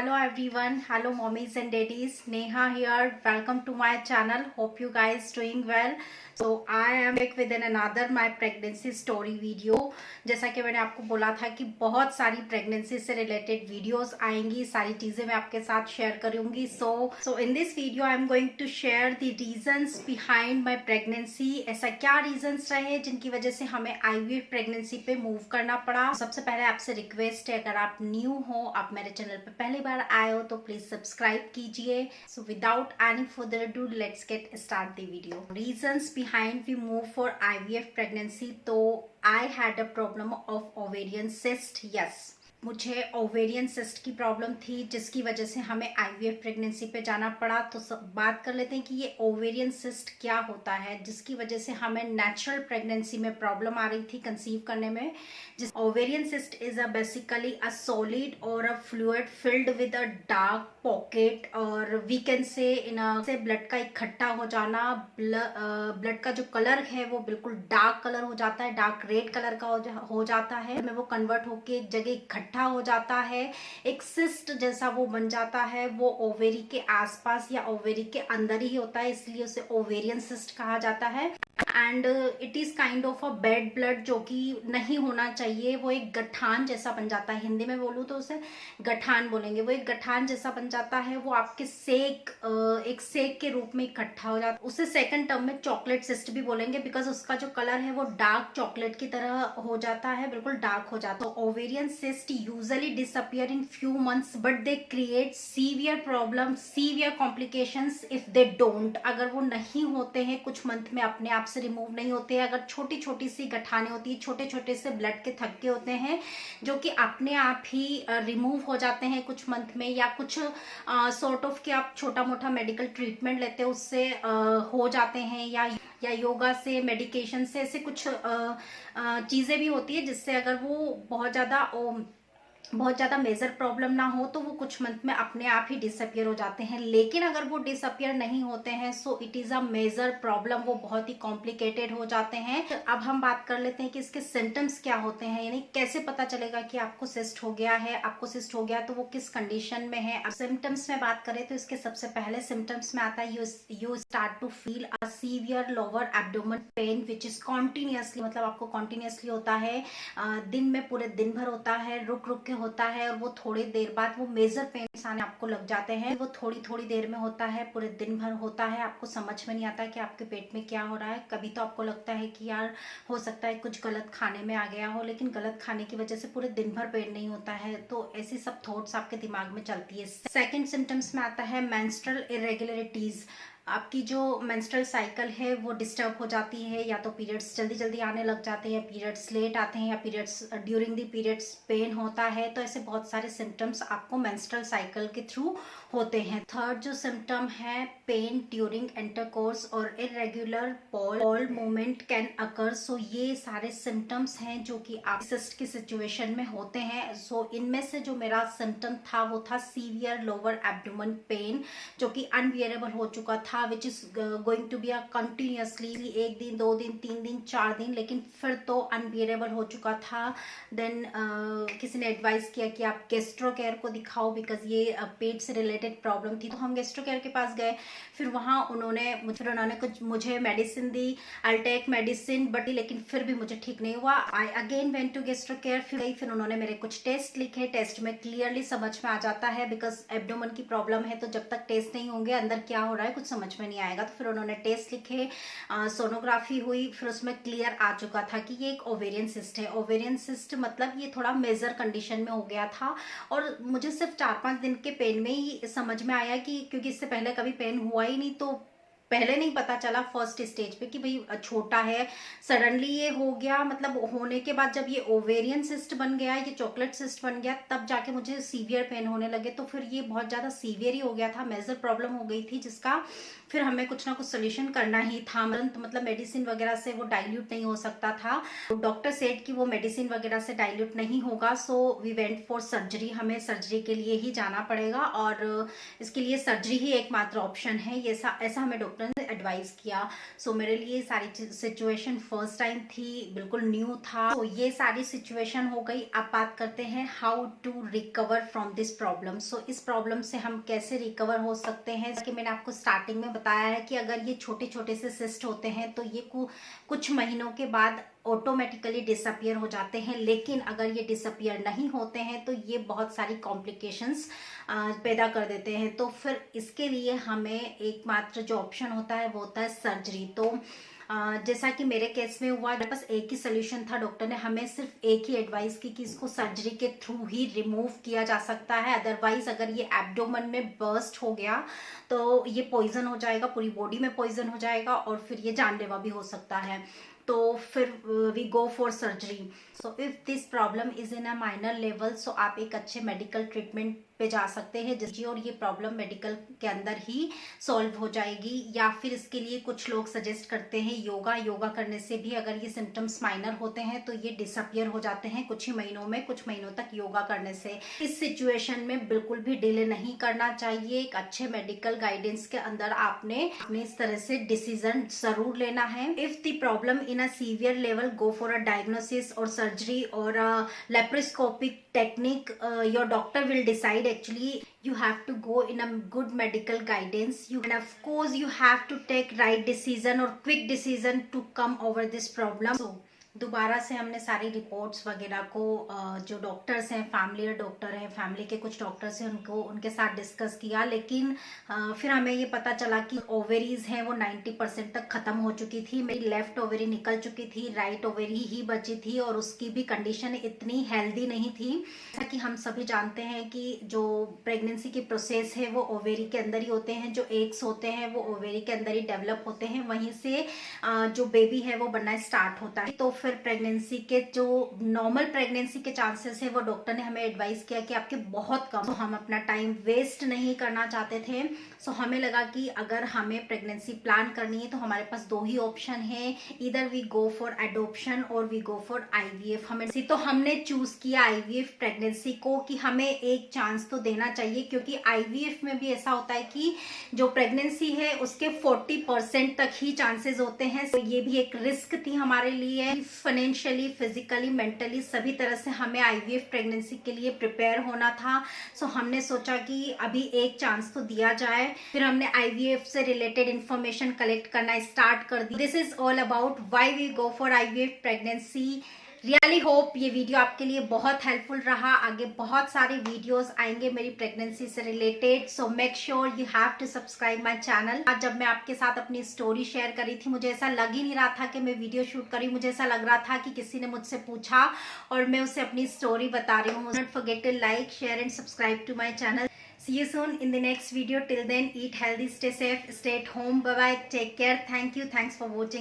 Hello everyone, hello mommies and daddies, Neha here. Welcome to my channel. Hope you guys doing well. So I am back with another my pregnancy story video. जैसा कि मैंने आपको बोला था कि बहुत सारी प्रेगनेंसी से रिलेटेड वीडियोस आएंगी, सारी चीजें मैं आपके साथ शेयर करूंगी. So in this video I am going to share the reasons behind my pregnancy. ऐसा क्या रीजंस रहे जिनकी वजह से हमें IVF प्रेगनेंसी पे मूव करना पड़ा. सबसे पहले आपसे रिक्वेस्ट है, अगर आप न्यू हो, आप मेरे चैनल पे पहली बार आए हो तो प्लीज सब्सक्राइब कीजिए. So without any further do let's get start the video. Reasons behind we move for IVF pregnancy. तो I had a problem of ovarian cyst. Yes, मुझे ओवेरियन सिस्ट की प्रॉब्लम थी जिसकी वजह से हमें IVF प्रेगनेंसी पे जाना पड़ा. तो सब बात कर लेते हैं कि ये ओवेरियन सिस्ट क्या होता है जिसकी वजह से हमें नेचुरल प्रेगनेंसी में प्रॉब्लम आ रही थी कंसीव करने में. This ovarian cyst is basically a solid और a fluid filled with a dark pocket, और वी कैन से इन से ब्लड का इकट्ठा हो जाना. ब्लड का जो कलर है वो बिल्कुल डार्क कलर हो जाता है, डार्क रेड कलर का हो जाता है. वो कन्वर्ट होके एक जगह इकट्ठा हो जाता है, एक सिस्ट जैसा वो बन जाता है. वो ओवेरी के आसपास या ओवेरी के अंदर ही होता है, इसलिए उसे ओवेरियन सिस्ट कहा जाता है. And it is kind of a bed blood जो कि नहीं होना चाहिए. वो एक गठान जैसा बन जाता है. हिंदी में बोलूँ तो उसे गठान बोलेंगे. वो एक गठान जैसा बन जाता है. वो आपके एक सेक के रूप में इकट्ठा हो जाता है. उसे सेकंड टर्म में चॉकलेट सिस्ट भी बोलेंगे बिकॉज उसका जो कलर है वो डार्क चॉकलेट की तरह हो जाता है, बिल्कुल डार्क हो जाता है. तो ovarian cyst usually disappear in few months but they create severe problem, severe complications if they don't. अगर वो नहीं होते हैं कुछ मंथ में, अपने आप से रिमूव नहीं होते हैं, अगर छोटी छोटी सी गठाने होती है, छोटे छोटे से ब्लड के थक्के होते हैं जो कि अपने आप ही रिमूव हो जाते हैं कुछ मंथ में, या कुछ सॉर्ट ऑफ के आप छोटा मोटा मेडिकल ट्रीटमेंट लेते हैं उससे हो जाते हैं, या योगा से, मेडिकेशन से, ऐसे कुछ चीजें भी होती है जिससे अगर वो बहुत ज्यादा मेजर प्रॉब्लम ना हो तो वो कुछ मंथ में अपने आप ही डिसअपियर हो जाते हैं. लेकिन अगर वो डिसअपियर नहीं होते हैं so it is a major problem, वो बहुत ही कॉम्प्लिकेटेड हो जाते हैं. तो अब हम बात कर लेते हैं कि इसके सिम्टम्स क्या होते हैं, यानी कैसे पता चलेगा कि आपको सिस्ट हो गया है. आपको सिस्ट हो गया तो वो किस कंडीशन में है. अब सिम्टम्स में बात करें तो इसके सबसे पहले सिम्टम्स में आता है you start to feel a severe lower abdomen pain which is continuously, मतलब आपको कॉन्टिन्यूसली होता है, दिन में पूरे दिन भर होता है, रुक रुक के होता है, और वो थोड़ी देर बाद वो मेजर पेन्स आने आपको लग जाते हैं. वो थोड़ी थोड़ी देर में होता है, पूरे दिन भर होता है, आपको समझ में नहीं आता कि आपके पेट में क्या हो रहा है. कभी तो आपको लगता है कि यार हो सकता है कुछ गलत खाने में आ गया हो, लेकिन गलत खाने की वजह से पूरे दिन भर पेट नहीं होता है. तो ऐसी सब थॉट्स आपके दिमाग में चलती है. सेकेंड सिम्टम्स में आता है मेंस्ट्रुअल इरेगुलरिटीज. आपकी जो मेंस्ट्रुअल साइकिल है वो डिस्टर्ब हो जाती है, या तो पीरियड्स जल्दी जल्दी आने लग जाते हैं, पीरियड्स लेट आते हैं, या periods during the periods pain होता है. तो ऐसे बहुत सारे सिम्टम्स आपको मेंस्ट्रुअल साइकिल के थ्रू होते हैं. थर्ड जो सिम्टम है पेन ड्यूरिंग इंटरकोर्स और irregular bowel movement can occur. So ये सारे सिम्टम्स हैं जो कि आप सिस्ट की सिचुएशन में होते हैं. सो इनमें से जो मेरा सिम्टम था वो था सीवियर लोअर एब्डोमेन पेन जो कि अनबियरेबल हो चुका था, which is going to be a continuously, 1 दिन 2 दिन 3 दिन 4 दिन, लेकिन फिर तो अनबियरेबल हो चुका था. देन किसी ने एडवाइस किया कि आप गैस्ट्रो केयर को दिखाओ बिकॉज ये पेट से रिलेटेड प्रॉब्लम थी. तो हम गैस्ट्रो केयर के पास गए. फिर वहाँ उन्होंने कुछ मुझे मेडिसिन दी. आई टेक मेडिसिन बट लेकिन फिर भी मुझे ठीक नहीं हुआ. I again went to gastro care. फिर उन्होंने मेरे कुछ टेस्ट लिखे. टेस्ट में क्लियरली समझ में आ जाता है बिकॉज एब्डोमेन की प्रॉब्लम है, तो जब तक टेस्ट नहीं होंगे अंदर क्या हो रहा है कुछ समझ में नहीं आएगा. तो फिर उन्होंने टेस्ट लिखे, सोनोग्राफी हुई, फिर उसमें क्लियर आ चुका था कि ये एक ओवेरियन सिस्ट है. ओवेरियन सिस्ट मतलब ये थोड़ा मेजर कंडीशन में हो गया था, और मुझे सिर्फ 4-5 दिन के पेन में ही समझ में आया कि, क्योंकि इससे पहले कभी पेन हुआ ही नहीं, तो पहले नहीं पता चला फर्स्ट स्टेज पे कि भाई छोटा है. सडनली ये हो गया, मतलब होने के बाद जब ये ओवेरियन सिस्ट बन गया, ये चॉकलेट सिस्ट बन गया, तब जाके मुझे सीवियर पेन होने लगे. तो फिर ये बहुत ज्यादा सीवियर ही हो गया था, मेजर प्रॉब्लम हो गई थी जिसका फिर हमें कुछ ना कुछ सोल्यूशन करना ही था. मतलब मेडिसिन वगैरह से वो डाइल्यूट नहीं हो सकता था. डॉक्टर सेड कि वो मेडिसिन वगैरह से डाइल्यूट नहीं होगा. So we went for surgery. हमें सर्जरी के लिए ही जाना पड़ेगा और इसके लिए सर्जरी ही एकमात्र ऑप्शन है, ये ऐसा हमें डॉक्टर ने एडवाइस किया। सो मेरे लिए सारी सिचुएशन फर्स्ट टाइम थी, बिल्कुल न्यू था। तो ये सारी सिचुएशन हो गई। अब बात करते हैं how to recover from this problem. So इस प्रॉब्लम से हम कैसे रिकवर हो सकते हैं, कि मैंने आपको स्टार्टिंग में बताया है कि अगर ये छोटे छोटे से सिस्ट होते हैं तो ये कुछ महीनों के बाद ऑटोमेटिकली डिसअपियर हो जाते हैं। लेकिन अगर ये डिसअपियर नहीं होते हैं तो ये बहुत सारी कॉम्प्लिकेशंस पैदा कर देते हैं। तो फिर इसके लिए हमें एकमात्र जो ऑप्शन होता है वो होता है सर्जरी। तो जैसा कि मेरे केस में हुआ, मेरे पास एक ही सोल्यूशन था। डॉक्टर ने हमें सिर्फ एक ही एडवाइस की कि इसको सर्जरी के थ्रू ही रिमूव किया जा सकता है। अदरवाइज अगर ये एब्डोमेन में बर्स्ट हो गया तो ये पॉइजन हो जाएगा, पूरी बॉडी में पॉइजन हो जाएगा और फिर ये जानलेवा भी हो सकता है। तो फिर we go for surgery. So if this problem is in a minor level, so आप एक अच्छे मेडिकल ट्रीटमेंट पे जा सकते हैं जिसकी, और ये प्रॉब्लम मेडिकल के अंदर ही सॉल्व हो जाएगी। या फिर इसके लिए कुछ लोग सजेस्ट करते हैं योगा करने से भी अगर ये सिम्टम्स माइनर होते हैं तो ये डिसअपियर हो जाते हैं कुछ ही महीनों में, कुछ महीनों तक योगा करने से। इस सिचुएशन में बिल्कुल भी डिले नहीं करना चाहिए। एक अच्छे मेडिकल गाइडेंस के अंदर आपने इस तरह से डिसीजन जरूर लेना है। If the problem in a severe level, go for a diagnosis और सर्जरी और laparoscopic technique. Your doctor will decide. Actually you have to go in a good medical guidance, and of course you have to take right decision or quick decision to come over this problem. So दोबारा से हमने सारी reports वगैरह को जो doctors हैं, family doctor हैं, family के कुछ डॉक्टर्स हैं, उनके साथ डिस्कस किया। लेकिन फिर हमें ये पता चला कि ओवेरीज हैं वो 90% तक खत्म हो चुकी थी। मेरी लेफ्ट ओवेरी निकल चुकी थी, राइट ओवेरी ही बची थी और उसकी भी कंडीशन इतनी हेल्दी नहीं थी। जैसा कि हम सभी जानते हैं कि जो प्रेगनेंसी की प्रोसेस है वो ओवेरी के अंदर ही होते हैं, जो एग्स होते हैं वो ओवेरी के अंदर ही डेवलप होते हैं, वहीं से जो बेबी है वो बनना स्टार्ट होता है। तो फिर प्रेगनेंसी के जो नॉर्मल प्रेगनेंसी के चांसेस है वो डॉक्टर ने हमें एडवाइस किया कि आपके बहुत कम। तो हम अपना टाइम वेस्ट नहीं करना चाहते थे। सो हमें लगा कि अगर हमें प्रेगनेंसी प्लान करनी है तो हमारे पास दो ही ऑप्शन है, इधर वी गो फॉर एडॉप्शन और वी गो फॉर आईवीएफ। तो हमने चूज किया आईवीएफ प्रेगनेंसी को, कि हमें एक चांस तो देना चाहिए, क्योंकि आईवीएफ में भी ऐसा होता है कि जो प्रेगनेंसी है उसके 40% तक ही चांसेस होते हैं। तो ये भी एक रिस्क थी हमारे लिए, फाइनेंशियली, फिजिकली, मेंटली सभी तरह से हमें आईवीएफ प्रेगनेंसी के लिए प्रिपेयर होना था। सो हमने सोचा कि अभी एक चांस तो दिया जाए। फिर हमने आईवीएफ से रिलेटेड इंफॉर्मेशन कलेक्ट करना स्टार्ट कर दी। This is all about why we go for IVF pregnancy. Really hope ये वीडियो आपके लिए बहुत हेल्पफुल रहा। आगे बहुत सारे वीडियोस आएंगे मेरी प्रेगनेंसी से related. So make sure you have to subscribe my channel. आज जब मैं आपके साथ अपनी स्टोरी शेयर करी थी, मुझे ऐसा लग ही नहीं रहा था कि मैं वीडियो शूट करी। मुझे ऐसा लग रहा था कि किसी ने मुझसे पूछा और मैं उसे अपनी स्टोरी बता रही हूँ। Don't forget to like, share and subscribe to my channel. See you soon in the next video. Till then, eat healthy, stay safe, stay at home. Bye bye. Take care. Thank you. Thanks for watching.